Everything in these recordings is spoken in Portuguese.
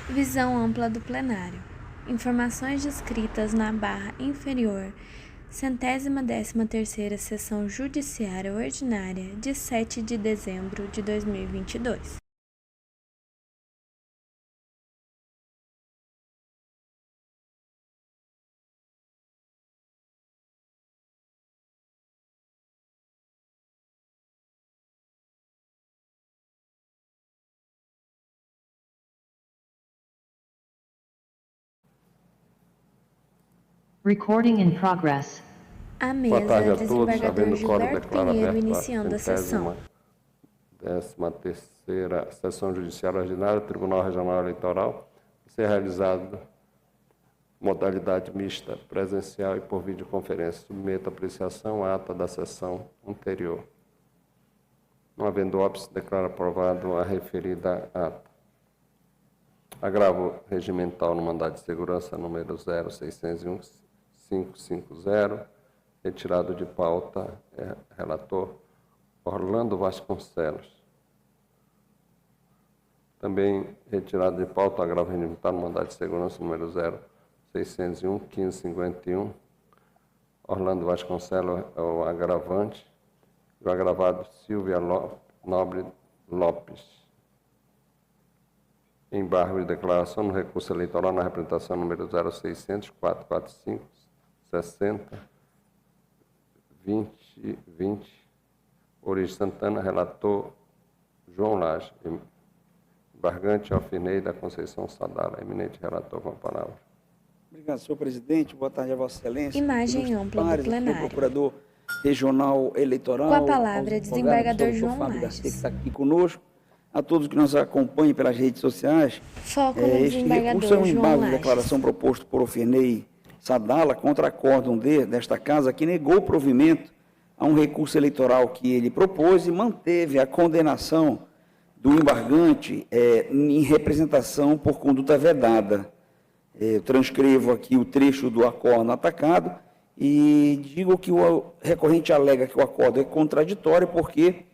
Visão ampla do plenário. Informações descritas na barra inferior, 113ª Sessão Judiciária Ordinária, de 7 de dezembro de 2022. Recording in progress. A Boa tarde mesa, a todos. desembargador Havendo quórum, Gilberto declaro Pinheiro, aberta iniciando a sessão. 13ª Sessão Judiciária Ordinária, Tribunal Regional Eleitoral, ser realizado modalidade mista, presencial e por videoconferência. Submeto a apreciação a ata da sessão anterior. Não havendo óbice, declaro aprovado a referida ata. Agravo regimental no mandado de segurança número 0601-550, retirado de pauta, relator Orlando Vasconcelos. Também retirado de pauta, agravo regimental no mandado de segurança número 0601-1551, Orlando Vasconcelos é o agravante, e o agravado Silvia Nobre Lopes. Embargo de declaração no recurso eleitoral na representação número 0600-445-60-2020, Origem Santana, relator João Lage. Embargante Alfineida Conceição Sadala, eminente relator, com a palavra. Obrigado, senhor presidente. Boa tarde a Vossa Excelência. Imagem ampla do plenário. Senhor Procurador Regional Eleitoral. Com a palavra, desembargador João Fábio Lages. Garcia, que está aqui conosco. A todos que nos acompanham pelas redes sociais. Foco no Este recurso é um desembargador João embalo de Lages. declaração proposto por Ofernei Sadala contra acórdão desta Casa, que negou provimento a um recurso eleitoral que ele propôs e manteve a condenação do embargante em representação por conduta vedada. Eu transcrevo aqui o trecho do acórdão atacado e digo que o recorrente alega que o acórdão é contraditório porque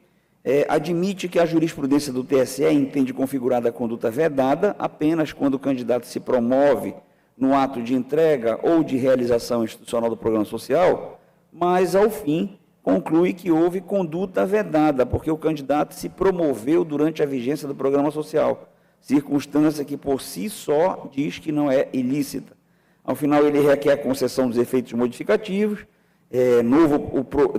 admite que a jurisprudência do TSE entende configurada a conduta vedada apenas quando o candidato se promove no ato de entrega ou de realização institucional do programa social, mas, ao fim, conclui que houve conduta vedada, porque o candidato se promoveu durante a vigência do programa social, circunstância que, por si só, diz que não é ilícita. Ao final, ele requer a concessão dos efeitos modificativos,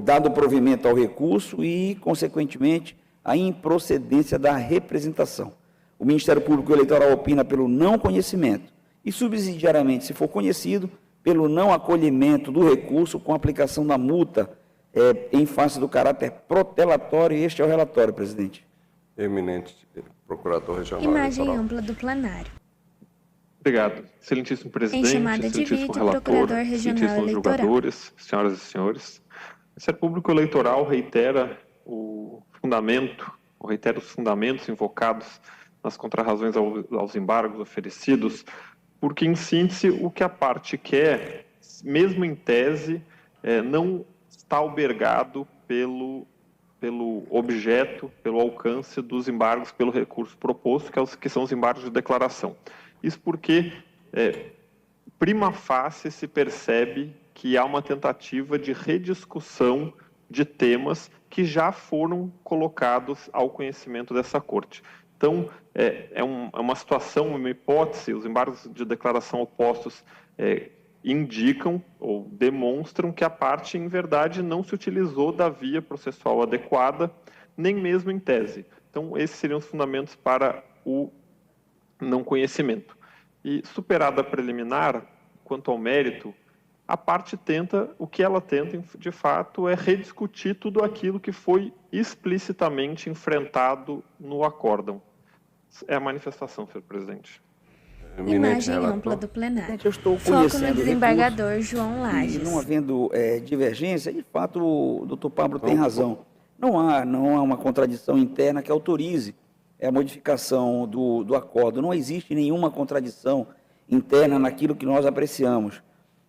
dado provimento ao recurso e, consequentemente, a improcedência da representação. O Ministério Público Eleitoral opina pelo não conhecimento e, subsidiariamente, se for conhecido, pelo não acolhimento do recurso com aplicação da multa em face do caráter protelatório. Este é o relatório, presidente. Eminente Procurador Regional Imagem Eleitoral. ampla do plenário. Obrigado. Excelentíssimo presidente, Em chamada de excelentíssimo vídeo, relator, Procurador Regional excelentíssimos Eleitoral. julgadores, senhoras e senhores. O Ministério Público Eleitoral reitera os fundamentos invocados nas contrarrazões aos embargos oferecidos, porque, em síntese, o que a parte quer, mesmo em tese, não está albergado pelo objeto, pelo alcance dos embargos pelo recurso proposto, que são os embargos de declaração. Isso porque, prima facie, se percebe que há uma tentativa de rediscussão de temas que já foram colocados ao conhecimento dessa Corte. Então, é uma situação, uma hipótese, os embargos de declaração opostos indicam ou demonstram que a parte, em verdade, não se utilizou da via processual adequada, nem mesmo em tese. Então, esses seriam os fundamentos para o não conhecimento. E, superada a preliminar, quanto ao mérito, a parte o que ela tenta, de fato, é rediscutir tudo aquilo que foi explicitamente enfrentado no acórdão. É a manifestação, senhor presidente. Imagem ampla do plenário. Eu estou Foco no conhecendo o desembargador João Lages. E não havendo divergência, de fato, o doutor Pablo tem razão. Não há uma contradição interna que autorize a modificação do acordo. Não existe nenhuma contradição interna naquilo que nós apreciamos.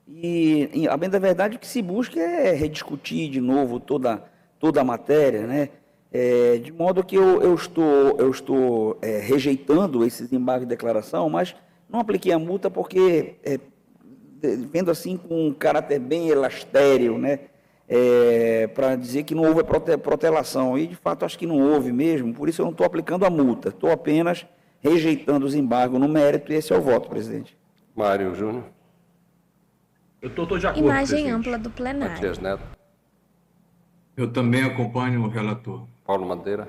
E, a bem da verdade, o que se busca é rediscutir de novo toda a matéria, né? De modo que eu estou rejeitando esses embargos de declaração, mas não apliquei a multa porque, vendo assim com um caráter bem elastéreo, né, para dizer que não houve protelação, e de fato acho que não houve mesmo, por isso eu não estou aplicando a multa, estou apenas rejeitando os embargos no mérito, e esse é o voto, presidente. Mário Júnior. Eu estou de acordo, Imagem presidente. ampla do plenário. Matias Neto. Eu também acompanho o relator. Paulo Madeira.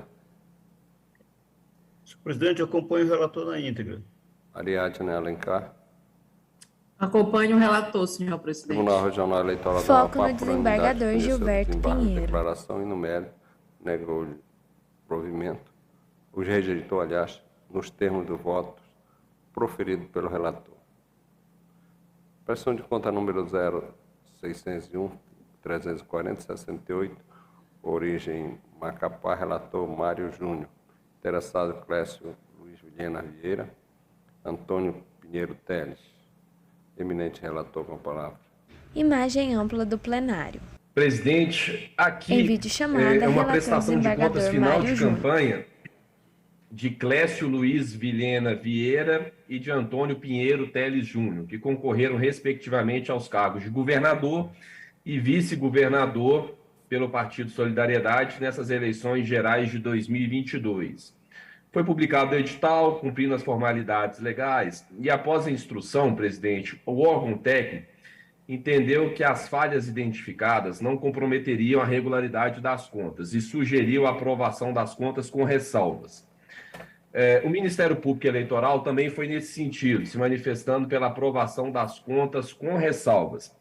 Senhor presidente, eu acompanho o relator na íntegra. Ariadne Alencar. Acompanho o relator, senhor presidente. Tribunal Regional Eleitoral do Foco Amapá, no por desembargador unanimidade, Gilberto conheceu o desembargo de Pinheiro. declaração e no mérito negou-lhe provimento. Os rejeitou, aliás, nos termos do voto proferido pelo relator. Pressão de conta número 0601 340 68, origem Macapá, relator Mário Júnior. Interessado Clécio Luiz Vilhena Vieira. Antônio Pinheiro Teles. Eminente relator, com a palavra. Imagem ampla do plenário. Presidente, aqui Em videochamada, é uma relator prestação de contas desembargador final Mário de Júnior. campanha de Clécio Luiz Vilhena Vieira e de Antônio Pinheiro Teles Júnior, que concorreram respectivamente aos cargos de governador e vice-governador pelo Partido Solidariedade nessas eleições gerais de 2022. Foi publicado o edital, cumprindo as formalidades legais, e após a instrução, presidente, o órgão técnico entendeu que as falhas identificadas não comprometeriam a regularidade das contas e sugeriu a aprovação das contas com ressalvas. O Ministério Público Eleitoral também foi nesse sentido, se manifestando pela aprovação das contas com ressalvas.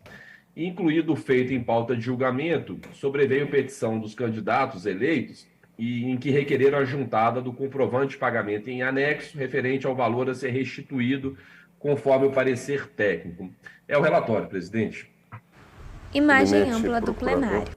Incluído o feito em pauta de julgamento, sobreveio petição dos candidatos eleitos e em que requereram a juntada do comprovante de pagamento em anexo referente ao valor a ser restituído conforme o parecer técnico. É o relatório, presidente. Imagem Eminente ampla do procurador. plenário.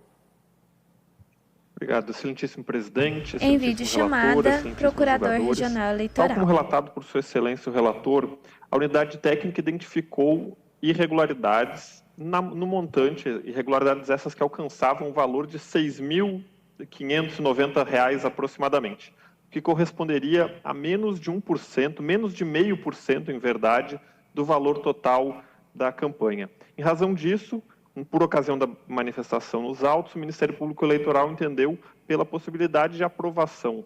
Obrigado, excelentíssimo presidente. Em excelentíssimo videochamada, relator, excelentíssimos Procurador julgadores. Regional Tal Eleitoral. como relatado por Sua Excelência o relator, a unidade técnica identificou irregularidades no montante, irregularidades essas que alcançavam um valor de R$ 6.590 aproximadamente, o que corresponderia a menos de 1%, menos de 0,5%, em verdade, do valor total da campanha. Em razão disso, por ocasião da manifestação nos autos, o Ministério Público Eleitoral entendeu pela possibilidade de aprovação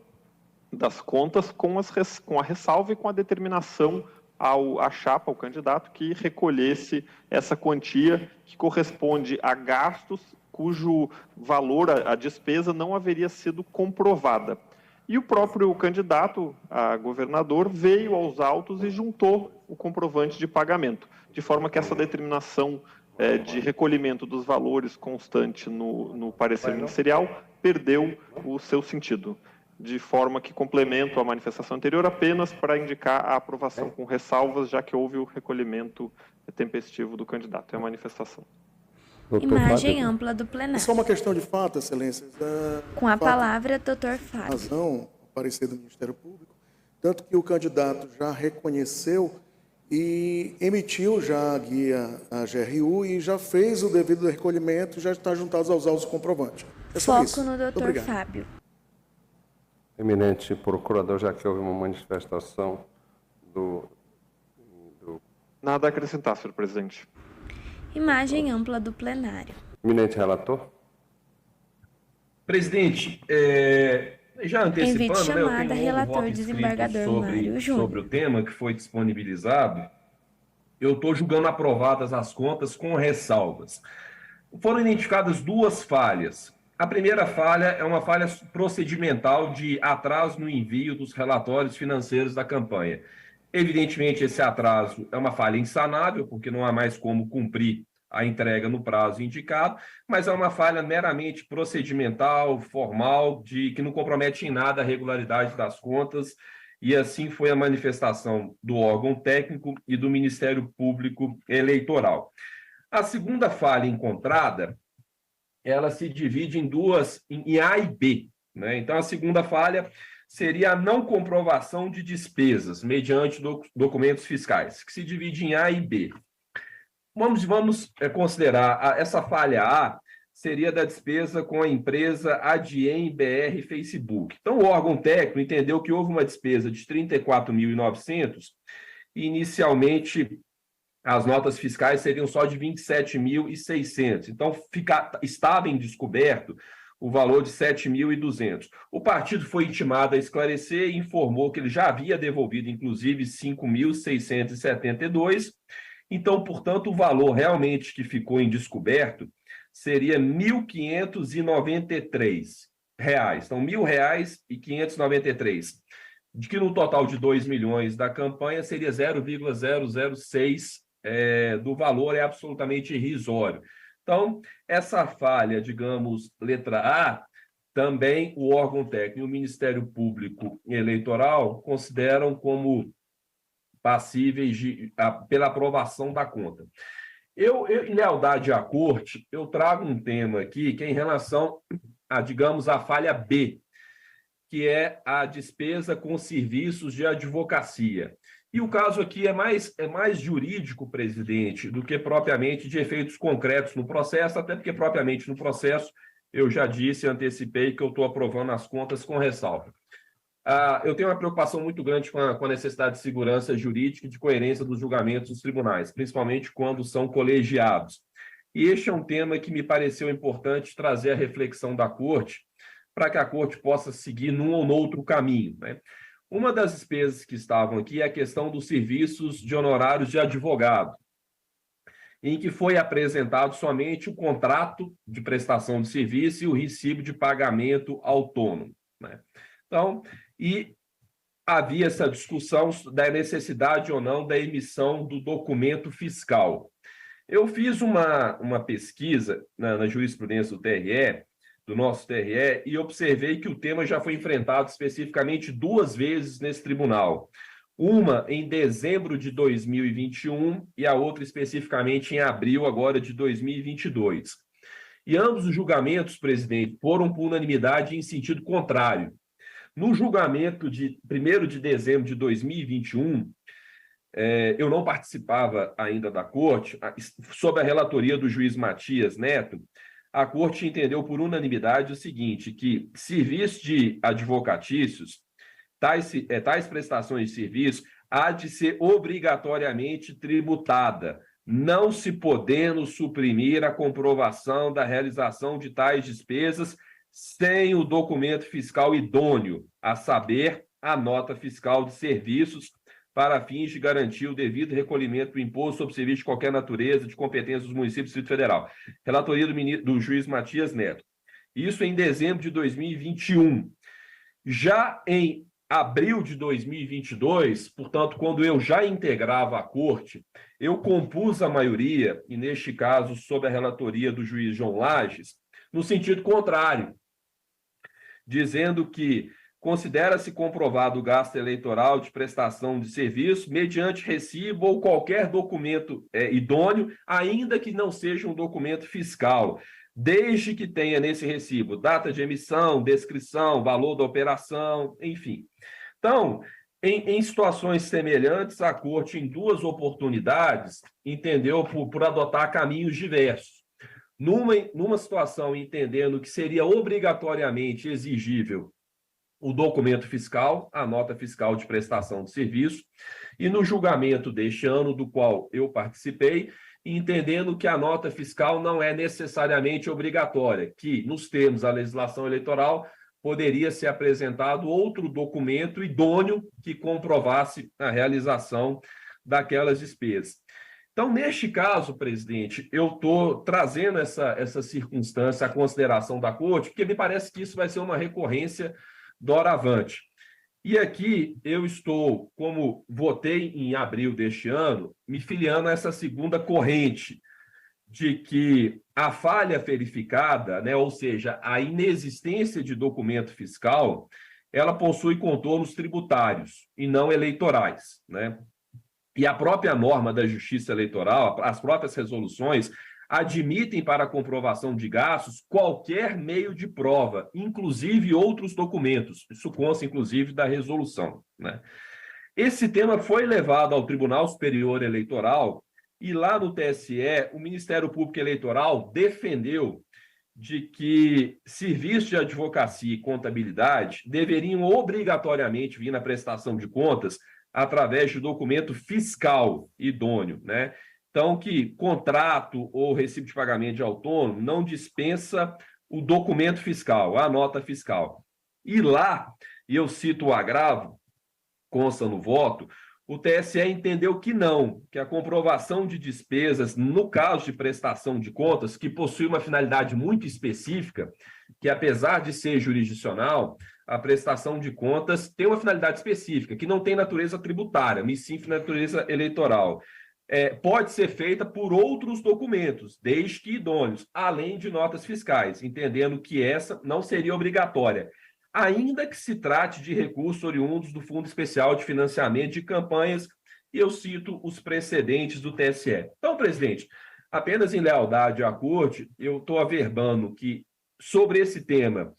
das contas com a ressalva e com a determinação à chapa, ao candidato, que recolhesse essa quantia que corresponde a gastos cujo valor, a despesa, não haveria sido comprovada. E o próprio candidato a governador veio aos autos e juntou o comprovante de pagamento, de forma que essa determinação de recolhimento dos valores constante no parecer ministerial perdeu o seu sentido, de forma que complemento a manifestação anterior apenas para indicar a aprovação com ressalvas, já que houve o recolhimento tempestivo do candidato. É a manifestação. Imagem ampla do plenário. Só uma questão de fato, excelências. Com a palavra, doutor Fábio. Razão, o parecer do Ministério Público, tanto que o candidato já reconheceu e emitiu já a guia, a GRU, e já fez o devido recolhimento, já está juntado aos autos comprovantes. É só Foco isso. no doutor Obrigado. Fábio. Eminente procurador, já que houve uma manifestação do Nada a acrescentar, senhor presidente. Imagem ampla do plenário. eminente relator. Presidente, já antecipando, vídeo eu chamada, tenho um relator voto escrito desembargador Mário Júnior. sobre o tema que foi disponibilizado. Eu estou julgando aprovadas as contas com ressalvas. Foram identificadas duas falhas. A primeira falha é uma falha procedimental de atraso no envio dos relatórios financeiros da campanha. Evidentemente, esse atraso é uma falha insanável, porque não há mais como cumprir a entrega no prazo indicado, mas é uma falha meramente procedimental, formal, que não compromete em nada a regularidade das contas, e assim foi a manifestação do órgão técnico e do Ministério Público Eleitoral. A segunda falha encontrada, ela se divide em duas, em A e B, né? Então, a segunda falha seria a não comprovação de despesas mediante documentos fiscais, que se divide em A e B. Vamos considerar essa falha A seria da despesa com a empresa Adyen BR Facebook. Então, o órgão técnico entendeu que houve uma despesa de 34.900 e, inicialmente, as notas fiscais seriam só de 27.600. Então, estava em descoberto o valor de 7.200. O partido foi intimado a esclarecer e informou que ele já havia devolvido, inclusive, 5.672. Então, portanto, o valor realmente que ficou em descoberto seria R$ 1.593. Então, R$ 1.593. De que no total de 2 milhões da campanha seria 0,006 do valor, é absolutamente irrisório. Então, essa falha, digamos, letra A, também o órgão técnico e o Ministério Público Eleitoral consideram como passíveis pela aprovação da conta. Em lealdade à corte, eu trago um tema aqui que é em relação a, digamos, a falha B, que é a despesa com serviços de advocacia. E o caso aqui é mais jurídico, presidente, do que propriamente de efeitos concretos no processo, até porque propriamente no processo eu já disse, antecipei que eu estou aprovando as contas com ressalva. Eu tenho uma preocupação muito grande com a necessidade de segurança jurídica e de coerência dos julgamentos dos tribunais, principalmente quando são colegiados. E este é um tema que me pareceu importante trazer a reflexão da Corte, para que a Corte possa seguir num ou noutro caminho, né? Uma das despesas que estavam aqui é a questão dos serviços de honorários de advogado, em que foi apresentado somente o contrato de prestação de serviço e o recibo de pagamento autônomo, né? Então, e havia essa discussão da necessidade ou não da emissão do documento fiscal. Eu fiz uma pesquisa na jurisprudência do TRE, do nosso TRE, e observei que o tema já foi enfrentado especificamente 2 vezes nesse tribunal. Uma em dezembro de 2021 e a outra especificamente em abril agora de 2022. E ambos os julgamentos, presidente, foram por unanimidade em sentido contrário. No julgamento de 1º de dezembro de 2021, eu não participava ainda da Corte, sob a relatoria do juiz Matias Neto, a Corte entendeu por unanimidade o seguinte, que serviços de advocatícios, tais prestações de serviço, há de ser obrigatoriamente tributada, não se podendo suprimir a comprovação da realização de tais despesas sem o documento fiscal idôneo, a saber, a nota fiscal de serviços, para fins de garantir o devido recolhimento do imposto sobre serviço de qualquer natureza, de competência dos municípios do Distrito Federal. Relatoria do juiz Matias Neto. Isso em dezembro de 2021. Já em abril de 2022, portanto, quando eu já integrava a Corte, eu compus a maioria, e neste caso, sob a relatoria do juiz João Lages, no sentido contrário, dizendo que considera-se comprovado o gasto eleitoral de prestação de serviço mediante recibo ou qualquer documento idôneo, ainda que não seja um documento fiscal, desde que tenha nesse recibo data de emissão, descrição, valor da operação, enfim. Então, em situações semelhantes, a Corte, em 2 oportunidades, entendeu por adotar caminhos diversos. Numa situação, entendendo que seria obrigatoriamente exigível o documento fiscal, a nota fiscal de prestação de serviço, e no julgamento deste ano, do qual eu participei, entendendo que a nota fiscal não é necessariamente obrigatória, que, nos termos da legislação eleitoral, poderia ser apresentado outro documento idôneo que comprovasse a realização daquelas despesas. Então, neste caso, presidente, eu estou trazendo essa circunstância à consideração da Corte, porque me parece que isso vai ser uma recorrência doravante. E aqui eu estou, como votei em abril deste ano, me filiando a essa segunda corrente, de que a falha verificada, né, ou seja, a inexistência de documento fiscal, ela possui contornos tributários e não eleitorais, né? E a própria norma da Justiça Eleitoral, as próprias resoluções, admitem para a comprovação de gastos qualquer meio de prova, inclusive outros documentos. Isso consta, inclusive, da resolução, né? Esse tema foi levado ao Tribunal Superior Eleitoral e lá no TSE, o Ministério Público Eleitoral defendeu de que serviços de advocacia e contabilidade deveriam obrigatoriamente vir na prestação de contas através de documento fiscal idôneo, né? Então, que contrato ou recibo de pagamento de autônomo não dispensa o documento fiscal, a nota fiscal. E lá, e eu cito o agravo, consta no voto, o TSE entendeu que não, que a comprovação de despesas, no caso de prestação de contas, que possui uma finalidade muito específica, que apesar de ser jurisdicional, a prestação de contas tem uma finalidade específica, que não tem natureza tributária, mas sim natureza eleitoral. Pode ser feita por outros documentos, desde que idôneos, além de notas fiscais, entendendo que essa não seria obrigatória, ainda que se trate de recursos oriundos do Fundo Especial de Financiamento de Campanhas, e eu cito os precedentes do TSE. Então, presidente, apenas em lealdade à Corte, eu estou averbando que, sobre esse tema,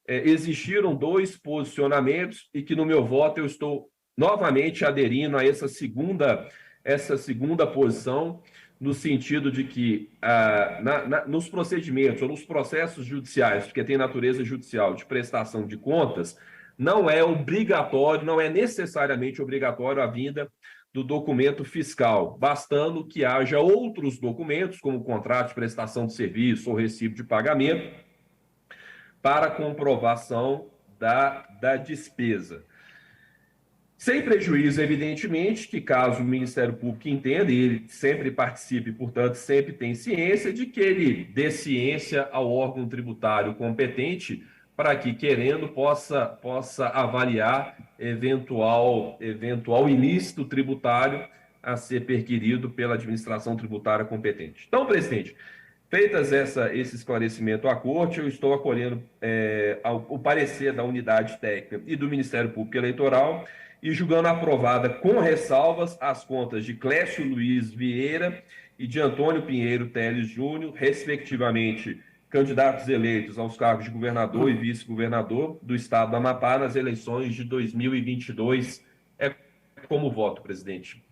existiram 2 posicionamentos e que, no meu voto, eu estou novamente aderindo a essa segunda posição, no sentido de que nos procedimentos ou nos processos judiciais, porque tem natureza judicial de prestação de contas, não é obrigatório, não é necessariamente obrigatório a vinda do documento fiscal, bastando que haja outros documentos, como contrato de prestação de serviço ou recibo de pagamento, para comprovação da despesa. Sem prejuízo, evidentemente, que caso o Ministério Público entenda, e ele sempre participe, portanto, sempre tem ciência, de que ele dê ciência ao órgão tributário competente para que, querendo, possa avaliar eventual ilícito tributário a ser perquirido pela administração tributária competente. Então, presidente, feitas esse esclarecimento à Corte, eu estou acolhendo o parecer da Unidade Técnica e do Ministério Público Eleitoral e julgando aprovada com ressalvas as contas de Clécio Luiz Vieira e de Antônio Pinheiro Teles Júnior, respectivamente candidatos eleitos aos cargos de governador e vice-governador do Estado do Amapá nas eleições de 2022. É como voto, presidente.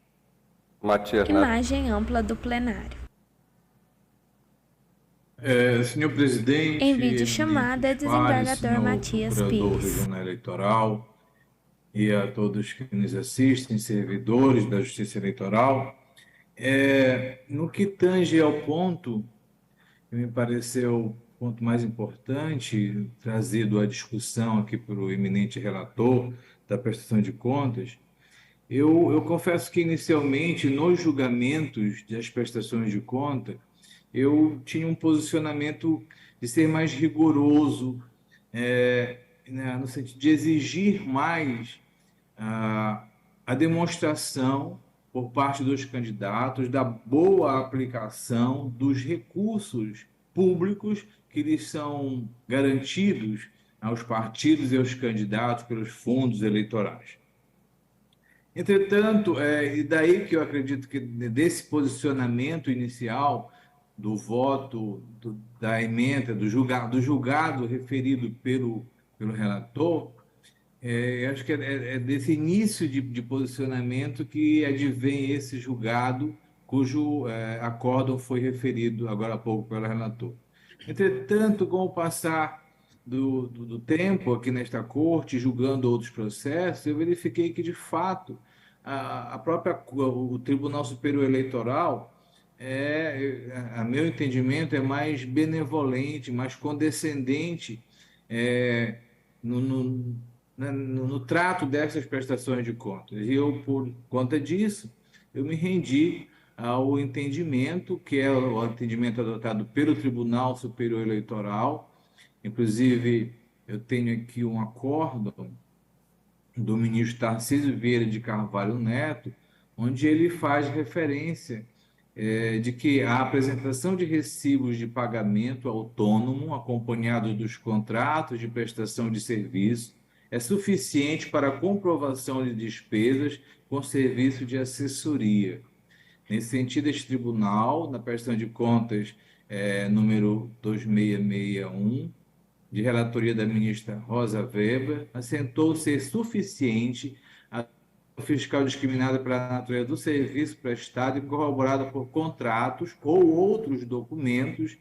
Matias Neto. Imagem ampla do plenário. Senhor presidente, Em videochamada, desembargador Matias procurador Pires. regional eleitoral e a todos que nos assistem, servidores da Justiça Eleitoral, no que tange ao ponto, que me pareceu o ponto mais importante, trazido à discussão aqui pelo eminente relator da prestação de contas, eu confesso que inicialmente, nos julgamentos das prestações de conta, eu tinha um posicionamento de ser mais rigoroso, no sentido de exigir mais a demonstração por parte dos candidatos da boa aplicação dos recursos públicos que lhes são garantidos aos partidos e aos candidatos pelos fundos eleitorais. Entretanto, e daí que eu acredito que desse posicionamento inicial do voto, da emenda, do julgado referido pelo relator, acho que é desse início de posicionamento que advém esse julgado, cujo acórdão foi referido agora há pouco pelo relator. Entretanto, com o passar do tempo aqui nesta corte, julgando outros processos, eu verifiquei que, de fato, o Tribunal Superior Eleitoral, a meu entendimento, é mais benevolente, mais condescendente no trato dessas prestações de contas. E eu, por conta disso, eu me rendi ao entendimento, que é o entendimento adotado pelo Tribunal Superior Eleitoral. Inclusive, eu tenho aqui um acórdão do ministro Tarcísio Vieira de Carvalho Neto, onde ele faz referência de que a apresentação de recibos de pagamento autônomo, acompanhados dos contratos de prestação de serviço, é suficiente para a comprovação de despesas com serviço de assessoria. Nesse sentido, este tribunal, na prestação de contas número 2661, de relatoria da ministra Rosa Weber, assentou ser suficiente a fiscal discriminada pela natureza do serviço prestado e corroborada por contratos ou outros documentos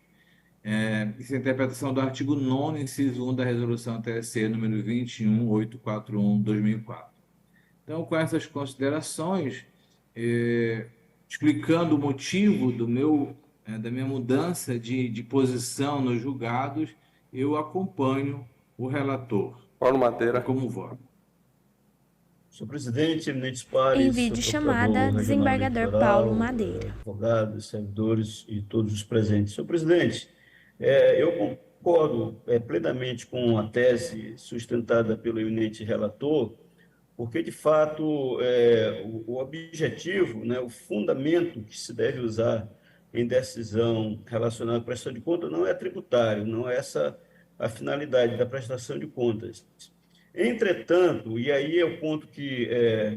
Isso é a interpretação do artigo 9º, inciso 1 da Resolução TSE número 21841/2004. Então, com essas considerações, explicando o motivo da minha mudança de posição nos julgados, eu acompanho o relator. Paulo Madeira. Como voto. Senhor presidente, eminentes pares, Em videochamada, desembargador Paulo Madeira. Advogados, servidores e todos os presentes. Senhor presidente, eu concordo plenamente com a tese sustentada pelo eminente relator, porque, de fato, o objetivo, né, o fundamento que se deve usar em decisão relacionada à prestação de contas não é tributário, não é essa a finalidade da prestação de contas. Entretanto, e aí é o ponto que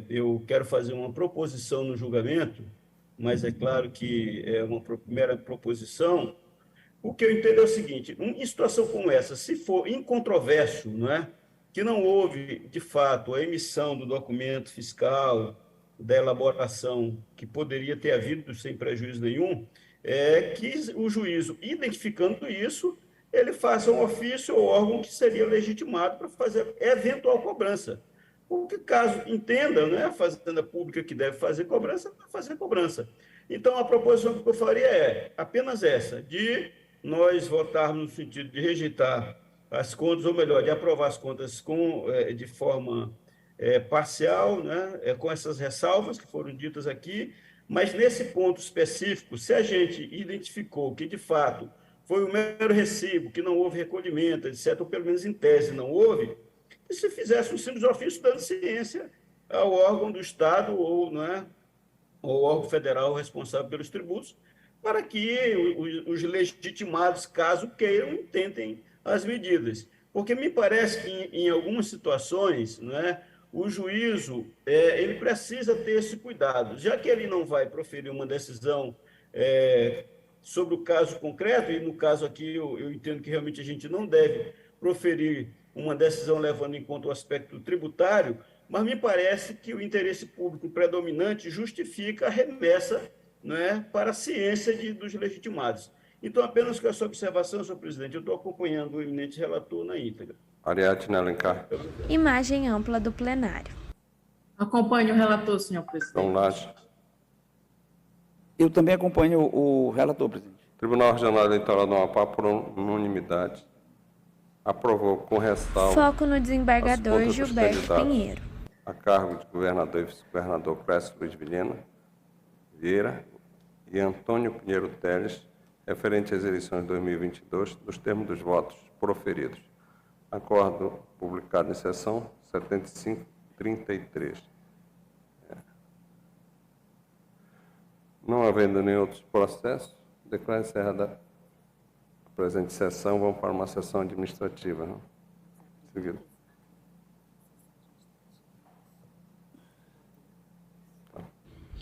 eu quero fazer uma proposição no julgamento, mas é claro que é uma primeira proposição, o que eu entendo é o seguinte: em situação como essa, se for incontroverso, não é, que não houve, de fato, a emissão do documento fiscal, da elaboração que poderia ter havido sem prejuízo nenhum, que o juízo, identificando isso, ele faça um ofício ou órgão que seria legitimado para fazer eventual cobrança. Porque, caso entenda, né, a Fazenda Pública que deve fazer cobrança, vai fazer cobrança. Então, a proposição que eu faria é apenas essa, de nós votarmos no sentido de rejeitar as contas, ou melhor, de aprovar as contas de forma parcial, né, com essas ressalvas que foram ditas aqui, mas nesse ponto específico, se a gente identificou que, de fato, foi um mero recibo, que não houve recolhimento, etc., ou pelo menos em tese não houve, e se fizesse um simples ofício dando ciência ao órgão do Estado ou, né, ou órgão federal responsável pelos tributos, para que os legitimados, caso queiram, intentem as medidas. Porque me parece que, em algumas situações, né, o juízo ele precisa ter esse cuidado. Já que ele não vai proferir uma decisão sobre o caso concreto, e no caso aqui eu entendo que realmente a gente não deve proferir uma decisão levando em conta o aspecto tributário, mas me parece que o interesse público predominante justifica a remessa, né, para a ciência dos legitimados. Então, apenas com essa observação, senhor presidente, eu estou acompanhando o eminente relator na íntegra. Ariadne Alencar. Imagem ampla do plenário. Acompanho o relator, senhor presidente. João Laje. Eu também acompanho o relator, presidente. Tribunal Regional Eleitoral do Amapá, por unanimidade, aprovou com ressalva Foco no desembargador Gilberto Pinheiro. A cargo de governador e vice-governador Clécio Luiz Vieira e Antônio Pinheiro Teles, referente às eleições de 2022, nos termos dos votos proferidos. Acordo publicado em sessão 7533. Não havendo nenhum outro processo, declaro encerrada a presente sessão. Vamos para uma sessão administrativa. Não? Seguido.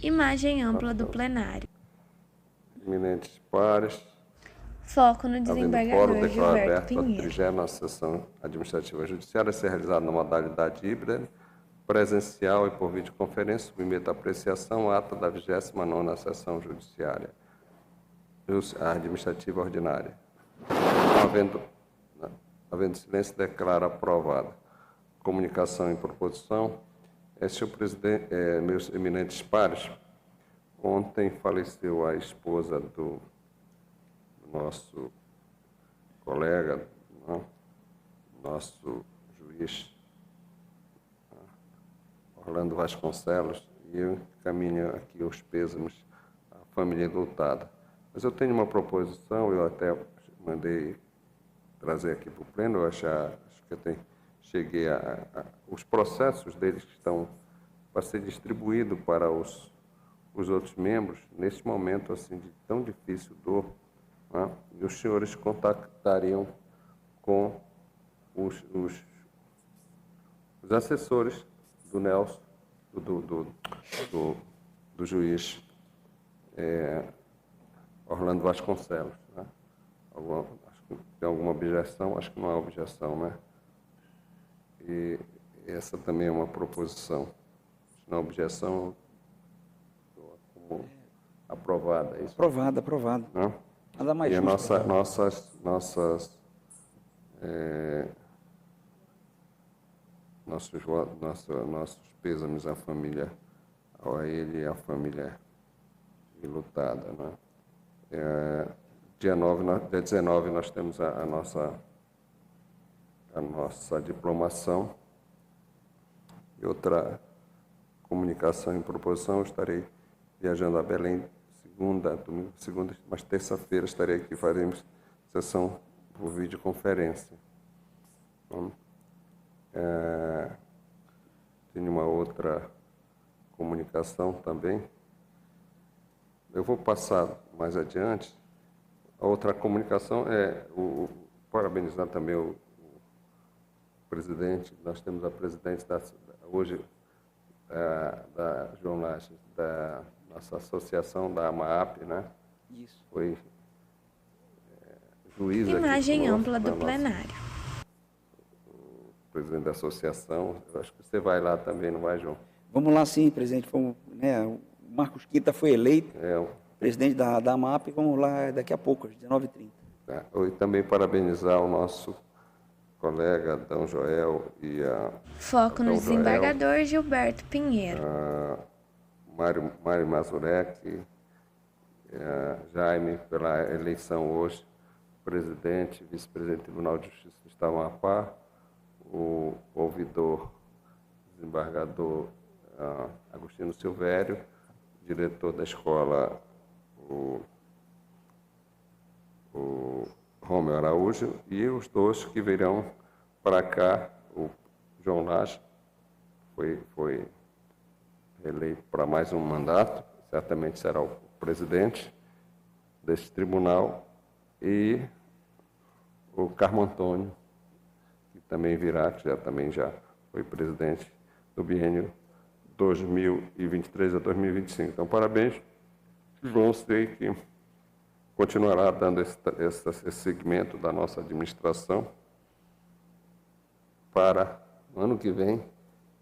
Imagem ampla do plenário. Eminentes pares. Foco no desembargador Gilberto Pinheiro. A 30ª sessão administrativa judiciária a ser realizada na modalidade híbrida, presencial e por videoconferência, submeto à apreciação ata da 29ª sessão judiciária administrativa ordinária. Havendo silêncio, declaro aprovada. Comunicação e proposição. Senhor presidente, meus eminentes pares, ontem faleceu a esposa do nosso colega, nosso juiz, Orlando Vasconcelos, e eu encaminho aqui os pêsames à família enlutada. Mas eu tenho uma proposição, eu até mandei trazer aqui para o pleno, eu acho que eu cheguei os processos deles que estão para ser distribuído para os outros membros, nesse momento assim de tão difícil dor, né? E os senhores contactariam com os assessores do Nelson, do juiz Orlando Vasconcelos. Né? Acho que tem alguma objeção? Acho que não há objeção, né? E essa também é uma proposição. Se não há objeção, como aprovada. É isso? Aprovada. Não? Nada mais E justo. Nossos pêsames à família, a ele e à família enlutada, né? Dia 19 nós temos a nossa diplomação. E outra comunicação em proposição, eu estarei viajando a Belém segunda, mas terça-feira estarei aqui, faremos sessão por videoconferência. Então, tem uma outra comunicação também. Eu vou passar mais adiante. A outra comunicação é parabenizar também o presidente. Nós temos a presidente hoje da João Lages, da nossa associação da AMAAP, né? Isso. Foi juiz aqui Imagem conosco, ampla do nosso plenário. presidente da associação. Eu acho que você vai lá também, não vai, João? Vamos lá sim, presidente. O Marcos Quita foi eleito presidente da AMAP. Vamos lá daqui a pouco, às 19h30. Tá. E também parabenizar o nosso colega Adão Joel e a... Foco no Adão Joel, desembargador Gilberto Pinheiro. Mário Mazurek, Jaime, pela eleição hoje, presidente, vice-presidente do Tribunal de Justiça do Estado do Amapá, o ouvidor, desembargador Agostinho Silvério, diretor da escola, o Romeu Araújo, e os dois que virão para cá, o João Lages foi eleito para mais um mandato, certamente será o presidente desse tribunal, e o Carmo Antônio, que também virá, que já foi presidente do biênio 2023 a 2025. Então, parabéns, João, sei que continuará dando esse segmento da nossa administração para, no ano que vem,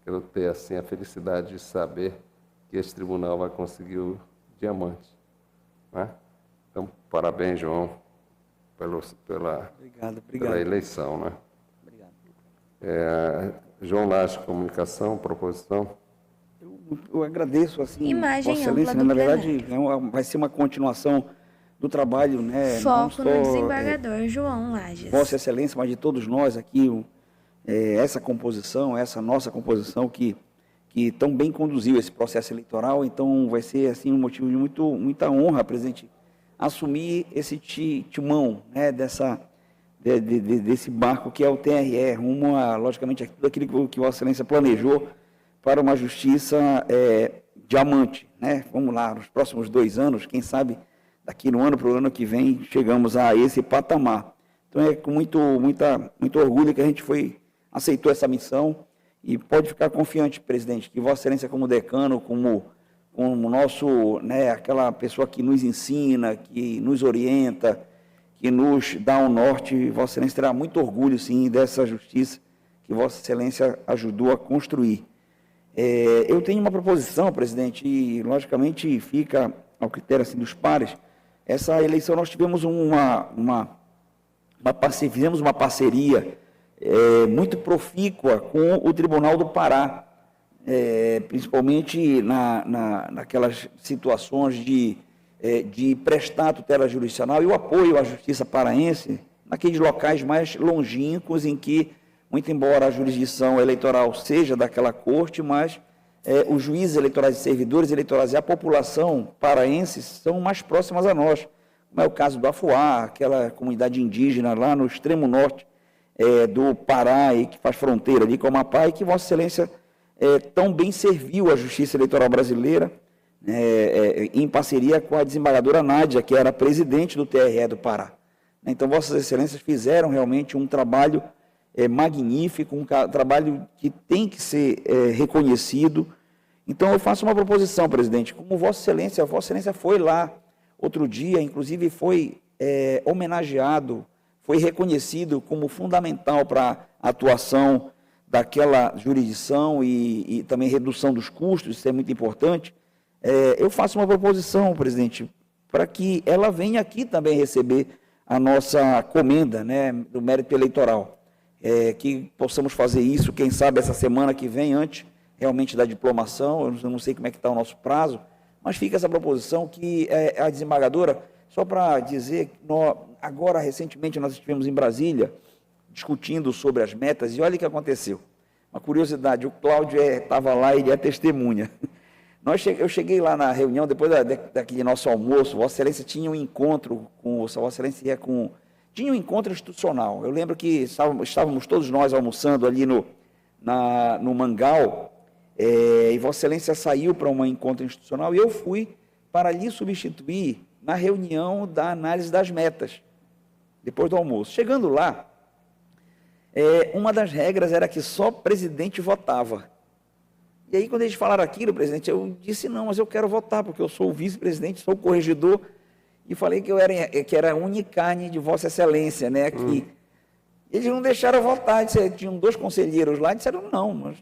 eu ter assim, a felicidade de saber que esse tribunal vai conseguir o diamante. Né? Então, parabéns, João, pela eleição. Né? Obrigado. João Lages, comunicação, proposição. Eu agradeço, assim, Imagem Vossa Excelência, ampla na do verdade, vai ser uma continuação do trabalho, né? Foco não no só, desembargador João Lages. Vossa Excelência, mas de todos nós aqui, essa composição, essa nossa composição que tão bem conduziu esse processo eleitoral. Então, vai ser assim um motivo de muita honra, presidente, assumir esse timão, né, desse barco que é o TRE, rumo a, logicamente, tudo aquilo que Vossa Excelência planejou para uma justiça diamante, né? Vamos lá, nos próximos 2 anos, quem sabe daqui no ano para o ano que vem chegamos a esse patamar. Então é com muito orgulho que a gente aceitou essa missão, e pode ficar confiante, presidente, que Vossa Excelência como decano, como nosso, né, aquela pessoa que nos ensina, que nos orienta, que nos dá um norte, Vossa Excelência terá muito orgulho, sim, dessa justiça que Vossa Excelência ajudou a construir. Eu tenho uma proposição, presidente, e logicamente fica ao critério assim, dos pares. Essa eleição nós tivemos fizemos uma parceria muito profícua com o Tribunal do Pará, principalmente naquelas situações de prestar tutela jurisdicional e o apoio à justiça paraense, naqueles locais mais longínquos em que, muito embora a jurisdição eleitoral seja daquela corte, mas os juízes eleitorais e servidores eleitorais e a população paraense são mais próximas a nós, como é o caso do Afuá, aquela comunidade indígena lá no extremo norte do Pará, e que faz fronteira ali com o Amapá, e que Vossa Excelência tão bem serviu a justiça eleitoral brasileira, em parceria com a desembargadora Nádia, que era presidente do TRE do Pará. Então, Vossas Excelências fizeram realmente um trabalho magnífico, um trabalho que tem que ser reconhecido. Então, eu faço uma proposição, presidente. Como Vossa Excelência foi lá outro dia, inclusive foi homenageado, foi reconhecido como fundamental para a atuação daquela jurisdição e também redução dos custos, isso é muito importante. Eu faço uma proposição, presidente, para que ela venha aqui também receber a nossa comenda, né, do mérito eleitoral. Que possamos fazer isso, quem sabe essa semana que vem, antes realmente da diplomação. Eu não sei como é que está o nosso prazo, mas fica essa proposição que a desembargadora, só para dizer, agora recentemente nós estivemos em Brasília discutindo sobre as metas, e olha o que aconteceu. Uma curiosidade, o Cláudio estava lá, ele é testemunha. Eu cheguei lá na reunião, depois daquele nosso almoço, Vossa Excelência tinha um encontro com, Vossa Excelência tinha um encontro institucional. Eu lembro que estávamos todos nós almoçando ali no Mangal, e Vossa Excelência saiu para um encontro institucional, e eu fui para ali substituir na reunião da análise das metas, depois do almoço. Chegando lá, uma das regras era que só presidente votava. E aí, quando eles falaram aquilo, presidente, eu disse, não, mas eu quero votar, porque eu sou o vice-presidente, sou o corregedor, e falei que era unicarne de Vossa Excelência, né, aqui. Eles não deixaram votar, tinham 2 conselheiros lá, disseram, não, nós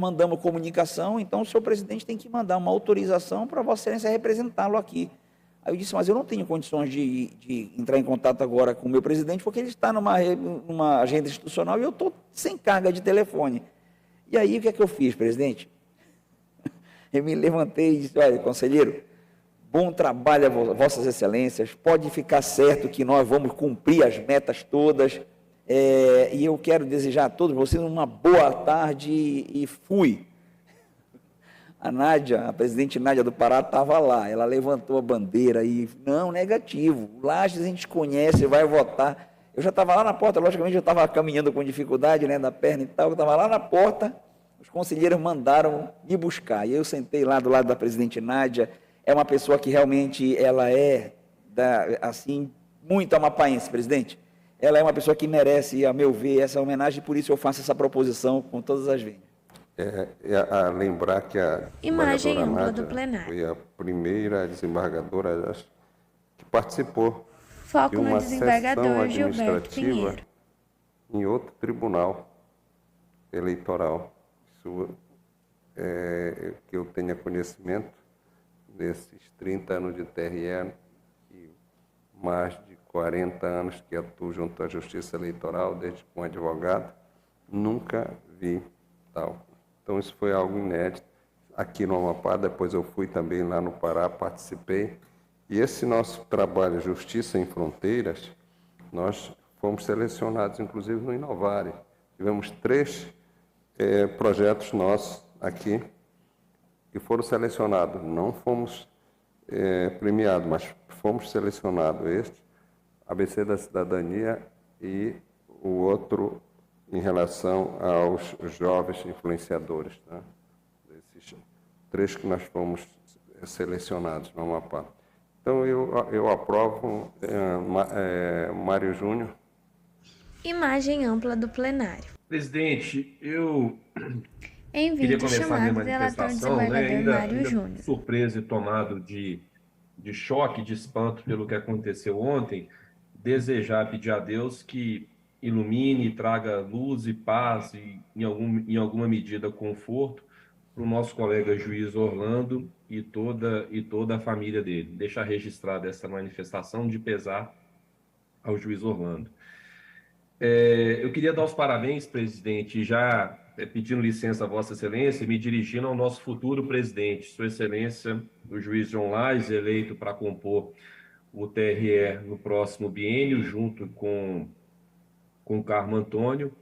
mandamos comunicação, então o senhor presidente tem que mandar uma autorização para Vossa Excelência representá-lo aqui. Aí eu disse, mas eu não tenho condições de entrar em contato agora com o meu presidente, porque ele está numa agenda institucional e eu estou sem carga de telefone. E aí, o que é que eu fiz, presidente? Eu me levantei e disse, olha, conselheiro, bom trabalho a Vossas Excelências, pode ficar certo que nós vamos cumprir as metas todas, e eu quero desejar a todos vocês uma boa tarde, e fui. A presidente Nádia do Pará estava lá, ela levantou a bandeira e, não, negativo, Lages a gente conhece, vai votar. Eu já estava lá na porta, logicamente eu estava caminhando com dificuldade, né, da perna e tal, eu estava lá na porta, os conselheiros mandaram me buscar, e eu sentei lá do lado da presidente Nádia. É uma pessoa que realmente, ela assim, muito amapaense, presidente. Ela é uma pessoa que merece, a meu ver, essa homenagem, por isso eu faço essa proposição com todas as vezes. A lembrar que a Imagem desembargadora ampla do Nádia plenário. foi a primeira desembargadora que participou Foco de no uma desembargador sessão Gilberto administrativa Pinheiro. em outro tribunal eleitoral. Isso que eu tenha conhecimento desses 30 anos de TRE e mais de 40 anos que atuo junto à Justiça Eleitoral, desde como advogado, nunca vi tal. Então, isso foi algo inédito aqui no Amapá. Depois eu fui também lá no Pará, participei. E esse nosso trabalho, Justiça em Fronteiras, nós fomos selecionados, inclusive, no Inovare. Tivemos 3 projetos nossos aqui que foram selecionados. Não fomos premiados, mas fomos selecionados. Este, ABC da Cidadania, e o outro em relação aos jovens influenciadores. Tá? Esses 3 que nós fomos selecionados no Amapá. Então, eu aprovo Mário Júnior. Imagem ampla do plenário. Presidente, eu Em queria vídeo começar a minha chamado Relator manifestação, Desembargador Mário ainda Júnior. surpreso e tomado de choque, de espanto pelo que aconteceu ontem, desejar, pedir a Deus que ilumine e traga luz e paz e, em alguma medida, conforto para o nosso colega juiz Orlando e toda a família dele. Deixar registrada essa manifestação de pesar ao juiz Orlando. Eu queria dar os parabéns, presidente, já pedindo licença a Vossa Excelência, me dirigindo ao nosso futuro presidente, Sua Excelência, o juiz João Lages, eleito para compor o TRE no próximo biênio, junto com Carmo Antônio,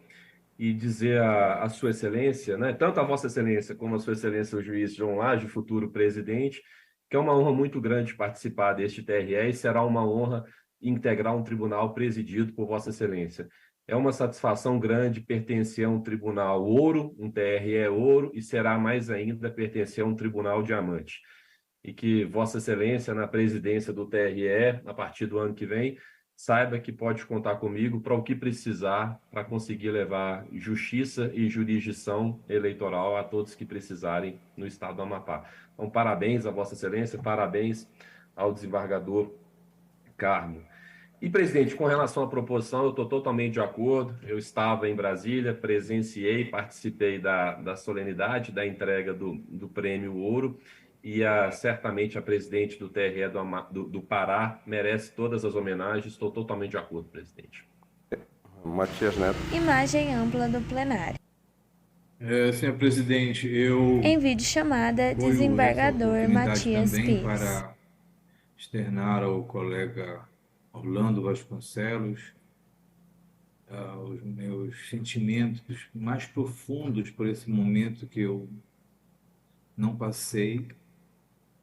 e dizer a Sua Excelência, né, tanto a Vossa Excelência como a Sua Excelência, o juiz João Lages, o futuro presidente, que é uma honra muito grande participar deste TRE, e será uma honra integrar um tribunal presidido por Vossa Excelência. É uma satisfação grande pertencer a um tribunal ouro, um TRE ouro, e será mais ainda pertencer a um tribunal diamante. E que Vossa Excelência, na presidência do TRE, a partir do ano que vem, saiba que pode contar comigo para o que precisar para conseguir levar justiça e jurisdição eleitoral a todos que precisarem no estado do Amapá. Então, parabéns a Vossa Excelência, parabéns ao desembargador Carmo. E, presidente, com relação à proposição, eu estou totalmente de acordo. Eu estava em Brasília, presenciei, participei da solenidade, da entrega do Prêmio Ouro, e certamente a presidente do TRE do Pará merece todas as homenagens. Estou totalmente de acordo, presidente. Matias Neto. Imagem ampla do plenário. Senhor presidente, eu Em videochamada, apoio essa desembargador oportunidade Matias também Pires. para externar ao colega Orlando Vasconcelos os meus sentimentos mais profundos por esse momento que eu não passei,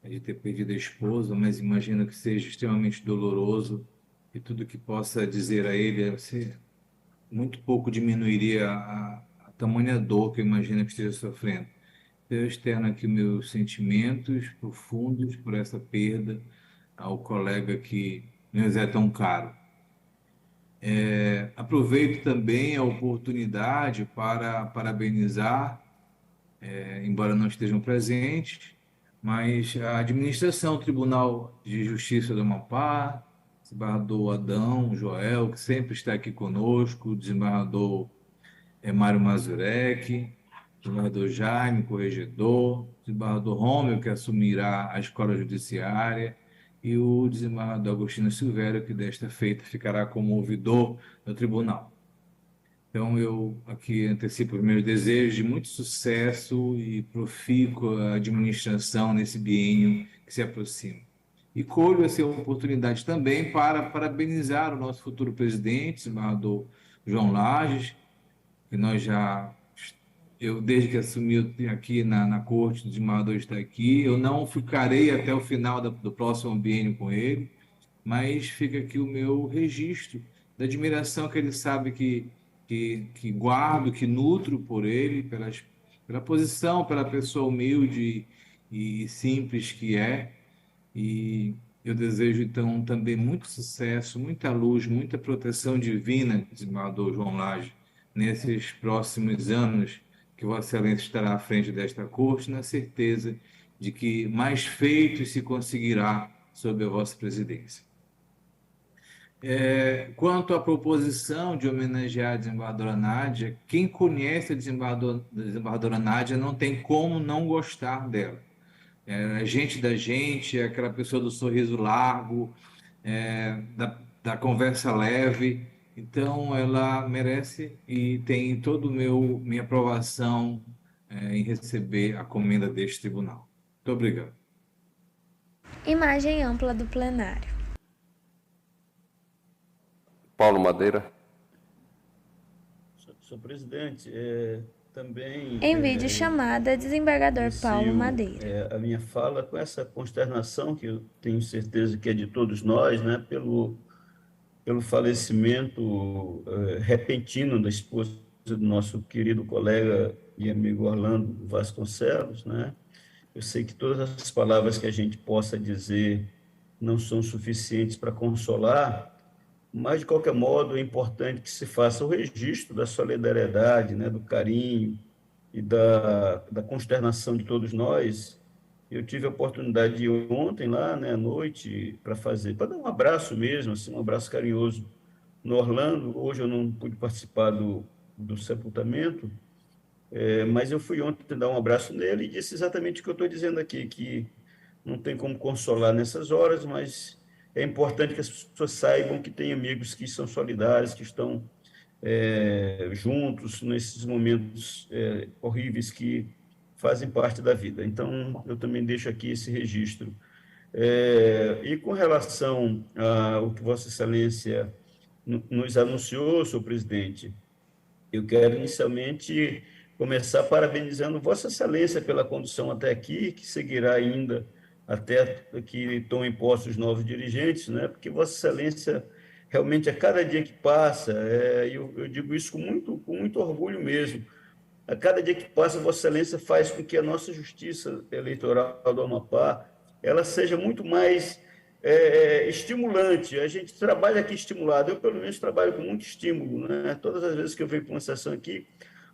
de ter perdido a esposa, mas imagino que seja extremamente doloroso e tudo que possa dizer a ele muito pouco diminuiria a tamanha dor que eu imagino que esteja sofrendo. Eu externo aqui meus sentimentos profundos por essa perda ao colega que nos é tão caro. Aproveito também a oportunidade para parabenizar, embora não estejam presentes, mas a administração do Tribunal de Justiça do Amapá, desembargador Adão Joel, que sempre está aqui conosco, o desembargador Mário Mazurek, desembargador Jaime, corregedor, desembargador Rômio, que assumirá a escola judiciária, e o desembargador Agostinho Silvério, que desta feita ficará como ouvidor no tribunal. Então, eu aqui antecipo os meus desejos de muito sucesso e profícua administração nesse biênio que se aproxima. E colho essa oportunidade também para parabenizar o nosso futuro presidente, desembargador João Lages, que eu desde que assumi aqui na corte, o desembargador está aqui, eu não ficarei até o final do próximo biênio com ele, mas fica aqui o meu registro da admiração que ele sabe que guardo, que nutro por ele, pela posição, pela pessoa humilde e simples que é. E eu desejo, então, também muito sucesso, muita luz, muita proteção divina, desembargador João Lage, nesses próximos anos que Vossa Excelência estará à frente desta corte, na certeza de que mais feitos se conseguirá sob a vossa presidência. Quanto à proposição de homenagear a desembargadora Nádia, quem conhece a desembargadora Nádia não tem como não gostar dela. É gente da gente, é aquela pessoa do sorriso largo, da conversa leve. Então, ela merece e tem toda minha aprovação em receber a comenda deste tribunal. Muito obrigado. Imagem ampla do plenário. Paulo Madeira. Senhor presidente, também... Em videochamada, desembargador Paulo Madeira. A minha fala com essa consternação, que eu tenho certeza que é de todos nós, né, pelo falecimento repentino da esposa do nosso querido colega e amigo Orlando Vasconcelos, né? Eu sei que todas as palavras que a gente possa dizer não são suficientes para consolar, mas, de qualquer modo, é importante que se faça o registro da solidariedade, né, do carinho e da consternação de todos nós. Eu tive a oportunidade de ir ontem lá, né, à noite, para dar um abraço mesmo, assim, um abraço carinhoso no Orlando. Hoje eu não pude participar do sepultamento, mas eu fui ontem dar um abraço nele e disse exatamente o que eu estou dizendo aqui, que não tem como consolar nessas horas, mas é importante que as pessoas saibam que tem amigos que são solidários, que estão juntos nesses momentos horríveis que fazem parte da vida. Então, eu também deixo aqui esse registro. E com relação ao que Vossa Excelência nos anunciou, senhor presidente, eu quero inicialmente começar parabenizando Vossa Excelência pela condução até aqui, que seguirá ainda até que tomem posse os novos dirigentes, né? Porque Vossa Excelência, realmente, a cada dia que passa, eu digo isso com muito orgulho mesmo, a cada dia que passa, Vossa Excelência faz com que a nossa justiça eleitoral do Amapá ela seja muito mais estimulante. A gente trabalha aqui estimulado, eu, pelo menos, trabalho com muito estímulo, né? Todas as vezes que eu venho para uma sessão aqui,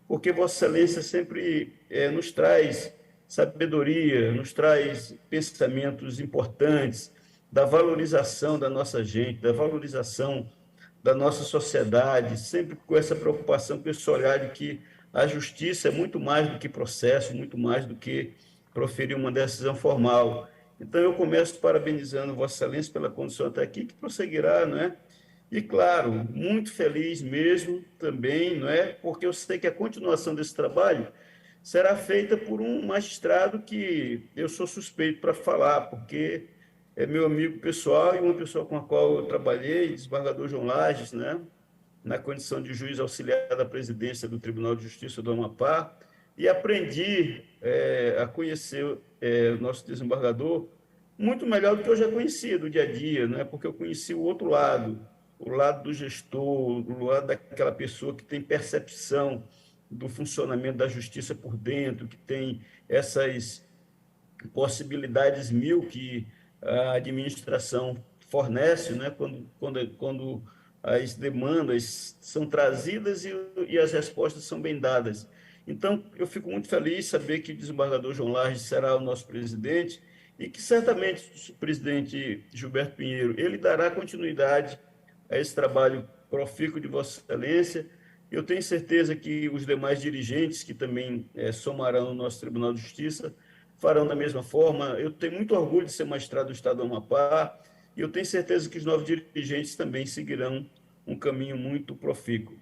porque Vossa Excelência sempre nos traz sabedoria, nos traz pensamentos importantes da valorização da nossa gente, da valorização da nossa sociedade, sempre com essa preocupação, com esse olhar de que a justiça é muito mais do que processo, muito mais do que proferir uma decisão formal. Então, eu começo parabenizando Vossa Excelência pela condução até aqui, que prosseguirá, não é? E, claro, muito feliz mesmo também, não é? Porque eu sei que a continuação desse trabalho será feita por um magistrado que eu sou suspeito para falar, porque é meu amigo pessoal e uma pessoa com a qual eu trabalhei, desembargador João Lages, né? Na condição de juiz auxiliar da presidência do Tribunal de Justiça do Amapá, e aprendi a conhecer o nosso desembargador muito melhor do que eu já conhecia do dia a dia, né? Porque eu conheci o outro lado, o lado do gestor, o lado daquela pessoa que tem percepção do funcionamento da justiça por dentro, que tem essas possibilidades mil que a administração fornece, né? Quando as demandas são trazidas e as respostas são bem dadas. Então, eu fico muito feliz de saber que o desembargador João Lages será o nosso presidente e que certamente o presidente Gilberto Pinheiro ele dará continuidade a esse trabalho profícuo de Vossa Excelência. Eu tenho certeza que os demais dirigentes que também somarão no nosso Tribunal de Justiça farão da mesma forma. Eu tenho muito orgulho de ser magistrado do Estado do Amapá e eu tenho certeza que os novos dirigentes também seguirão um caminho muito profícuo.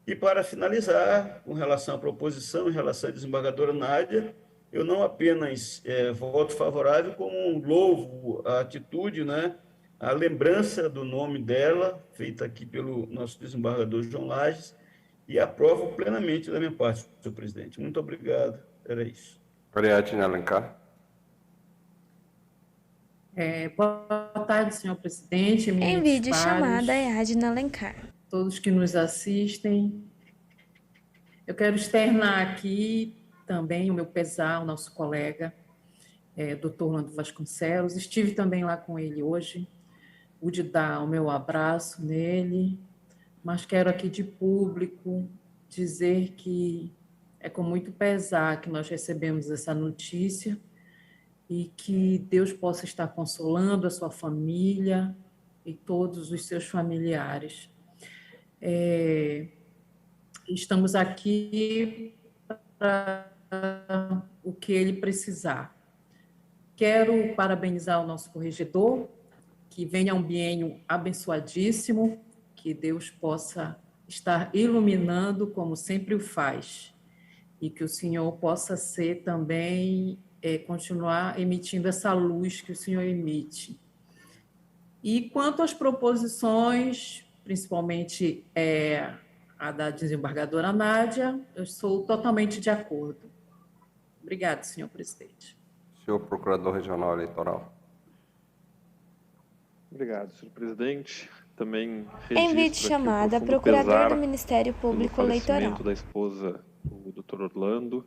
E para finalizar, com relação à proposição, em relação à desembargadora Nádia, eu não apenas voto favorável, como louvo a atitude, né, a lembrança do nome dela, feita aqui pelo nosso desembargador João Lages, e aprovo plenamente da minha parte, senhor presidente. Muito obrigado. Era isso. Ariadne Alencar. Boa tarde, senhor presidente. Em vídeo chamada Ariadne Alencar. Todos que nos assistem. Eu quero externar aqui também o meu pesar ao nosso colega, Dr. Orlando Vasconcelos. Estive também lá com ele hoje, pude dar o meu abraço nele, mas quero aqui de público dizer que é com muito pesar que nós recebemos essa notícia e que Deus possa estar consolando a sua família e todos os seus familiares. Estamos aqui para o que ele precisar. Quero parabenizar o nosso corregedor, que venha um biênio abençoadíssimo, que Deus possa estar iluminando como sempre o faz, e que o Senhor possa ser também, continuar emitindo essa luz que o Senhor emite. E quanto às proposições, principalmente a da desembargadora Nádia, eu sou totalmente de acordo. Obrigada, senhor presidente. Senhor Procurador Regional Eleitoral. Obrigado, senhor presidente. Também em vídeo chamada Procurador do Ministério Público Eleitoral. Da esposa do Dr. Orlando.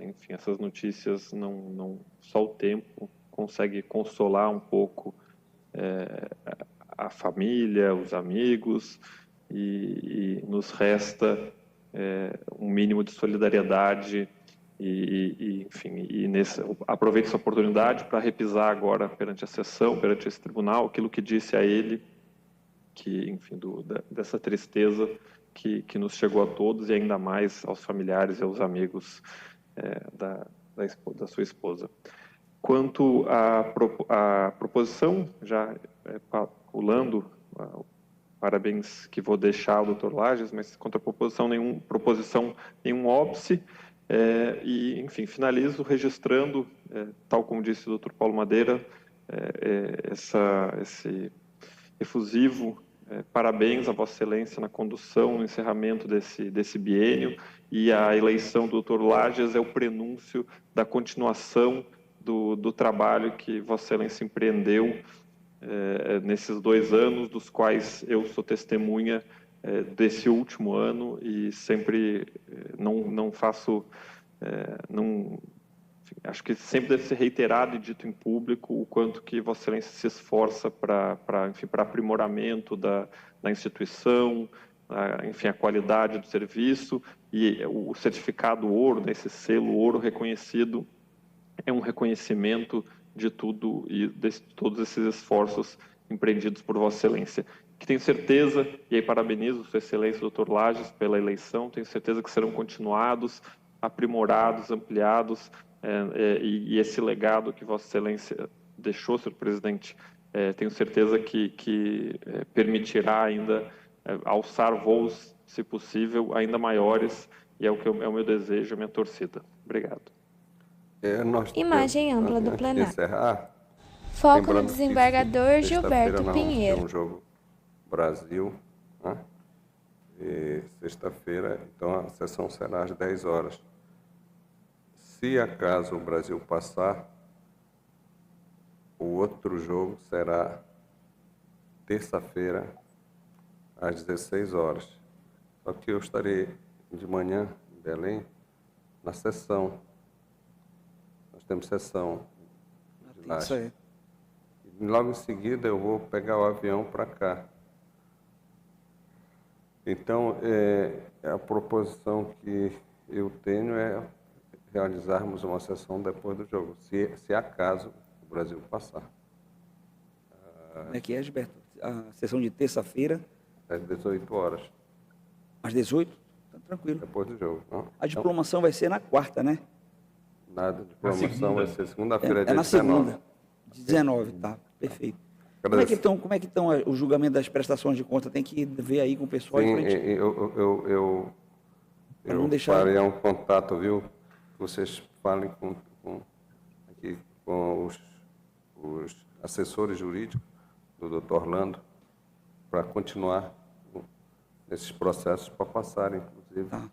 Enfim, essas notícias não só o tempo consegue consolar um pouco a família, os amigos, e nos resta um mínimo de solidariedade enfim, aproveito essa oportunidade para repisar agora perante a sessão, perante esse tribunal, aquilo que disse a ele, que, enfim, dessa tristeza que nos chegou a todos e ainda mais aos familiares e aos amigos da sua esposa. Quanto à proposição, já pulando, parabéns que vou deixar ao Dr. Lages, mas quanto à proposição, nenhum óbice, e, enfim, finalizo registrando, tal como disse o Dr. Paulo Madeira, esse efusivo parabéns a Vossa Excelência na condução, no encerramento desse biênio, e a eleição do Dr. Lages é o prenúncio da continuação do trabalho que Vossa Excelência empreendeu nesses 2 anos, dos quais eu sou testemunha desse último ano, e sempre não faço, enfim, acho que sempre deve ser reiterado e dito em público o quanto que Vossa Excelência se esforça para aprimoramento da instituição, enfim, a qualidade do serviço, e o certificado ouro, né, esse selo ouro reconhecido, é um reconhecimento de tudo e de todos esses esforços empreendidos por Vossa Excelência, que tenho certeza, e aí parabenizo Sua Excelência, Dr. Lages, pela eleição, tenho certeza que serão continuados, aprimorados, ampliados, e esse legado que Vossa Excelência deixou, senhor presidente, tenho certeza que permitirá ainda alçar voos, se possível, ainda maiores, e é o meu desejo, a minha torcida. Obrigado. Imagem ampla do antes de plenário. encerrar, Foco no lembrando que desembargador sexta-feira Gilberto nós vamos ter Pinheiro. um jogo Brasil, né? E sexta-feira, então a sessão será às 10 horas. Se acaso o Brasil passar, o outro jogo será terça-feira, às 16 horas. Só que eu estarei de manhã em Belém, na sessão. Nós temos sessão de lá. Isso aí. E logo em seguida eu vou pegar o avião para cá. Então, a proposição que eu tenho é realizarmos uma sessão depois do jogo, se acaso o Brasil passar. Como é que é, Gilberto? A sessão de terça-feira, Às 18 horas, às 18? Tá tranquilo. depois do jogo. Não? A diplomação vai ser na quarta, né? Nada de promoção, segunda. vai ser segunda-feira, É dia na 19. segunda. 19, tá. Perfeito. Como Agradeço. é que estão o julgamento das prestações de conta? Tem que ver aí com o pessoal. Sim, pra gente- Pra não eu deixar- farei um contato, viu? Que vocês falem com os assessores jurídicos do doutor Orlando para continuar nesses processos para passarem, inclusive. Tá.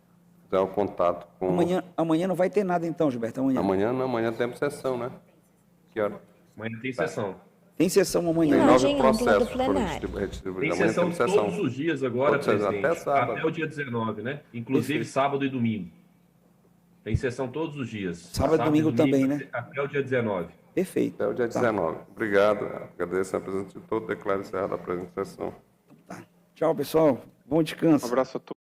Dar o contato com... Amanhã não vai ter nada então, Gilberto? Amanhã temos sessão, né? Que hora? Amanhã tem sessão. Tem sessão amanhã. Tem Imagem 9 ampla do processos foram plenário. distribuídos. Tem Amanhã sessão temos sessão. todos os dias agora, Todos os dias, presidente. até sábado. Até o dia 19, né? Inclusive sábado e domingo. Tem sessão todos os dias. Sábado e domingo também, né? Até o dia 19. Perfeito. Até o dia 19. Obrigado. Agradeço a presença de todos. Declaro encerrada a presente sessão. Tchau, pessoal. Bom descanso. Um abraço a todos.